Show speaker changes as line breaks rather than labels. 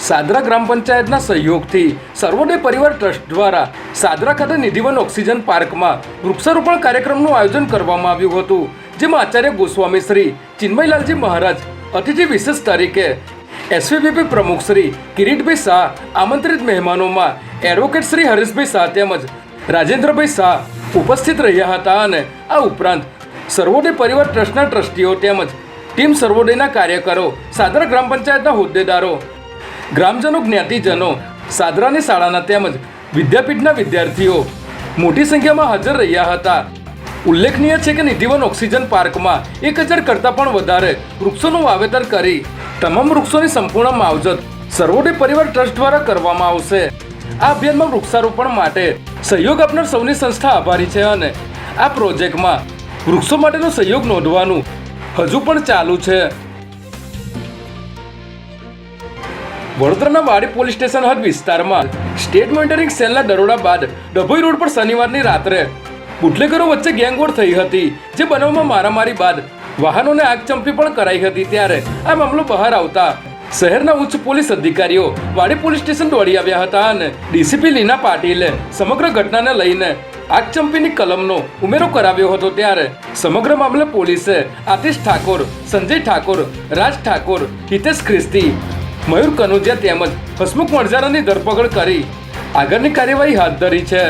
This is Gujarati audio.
સાદરા ગ્રામ પંચાયતના સહયોગથી સર્વોદય પરિવાર ટ્રસ્ટ દ્વારા સાદરા ખાતે નિધિવન ઓક્સિજન પાર્કમાં વૃક્ષારોપણ કાર્યક્રમનું આયોજન કરવામાં આવ્યું હતું, જેમાં આચાર્ય ગોસ્વામી શ્રી ચિન્મયલાલજી મહારાજ અતિથિ વિશેષ તરીકે, એસવીપીપી પ્રમુખ શ્રી કિરીટભાઈ શાહ, આમંત્રિત મહેમાનોમાં એડવોકેટ શ્રી હરેશભાઈ શાહ તેમજ રાજેન્દ્રભાઈ શાહ ઉપસ્થિત રહ્યા હતા. અને આ ઉપરાંત સર્વોદય પરિવાર ટ્રસ્ટના ટ્રસ્ટીઓ તેમજ ટીમ સર્વોદયના કાર્યકરો, સાદરા ગ્રામ પંચાયતના હોદ્દેદારો, ગ્રામજનો, જ્ઞાતિજનો, સાદરાની શાળાના તેમજ વિદ્યાપીઠના વિદ્યાર્થીઓ મોટી સંખ્યામાં હાજર રહ્યા હતા. ઉલ્લેખનીય છે કે નિધિવન ઓક્સિજન પાર્કમાં 1000 કરતાં પણ વધારે વૃક્ષોનું વાવેતર કરી તમામ વૃક્ષોની સંપૂર્ણ માવજત સર્વોદય પરિવાર ટ્રસ્ટ દ્વારા કરવામાં આવશે. આ અભિયાનમાં વૃક્ષારોપણ માટે સહયોગ આપનાર સૌની સંસ્થા આભારી છે અને આ પ્રોજેક્ટમાં વૃક્ષો માટેનો સહયોગ નોંધવાનું હજુ પણ ચાલુ છે. વડોદરાના વાડી પોલીસ સ્ટેશન હદ વિસ્તારમાં સ્ટેટ મોનિટરિંગ સેલના દરોડા બાદ ડભોઈ રોડ પર શનિવારની રાત્રે બુટલેગરો વચ્ચે ગેંગવોર થઈ હતી, જે બનાવમાં મારામારી બાદ વાહનોને આગચંપી પણ કરાઈ હતી. ત્યારે આ મામલો બહાર આવતા શહેરના ઉચ્ચ પોલીસ અધિકારીઓ વાડી પોલીસ સ્ટેશન દોડી આવ્યા હતા અને ડીસીપી લીના પાટીલે સમગ્ર ઘટનાને લઈને આગચંપીની કલમનો ઉમેરો કરાવ્યો હતો. ત્યારે સમગ્ર મામલે પોલીસે આતિશ ઠાકોર, સંજય ઠાકોર, રાજ ઠાકોર, હિતેશ ખ્રિસ્તી, મયુર કનોજિયા તેમજ હસમુખ મણજારાની ધરપકડ કરી આગળની કાર્યવાહી હાથ ધરી છે.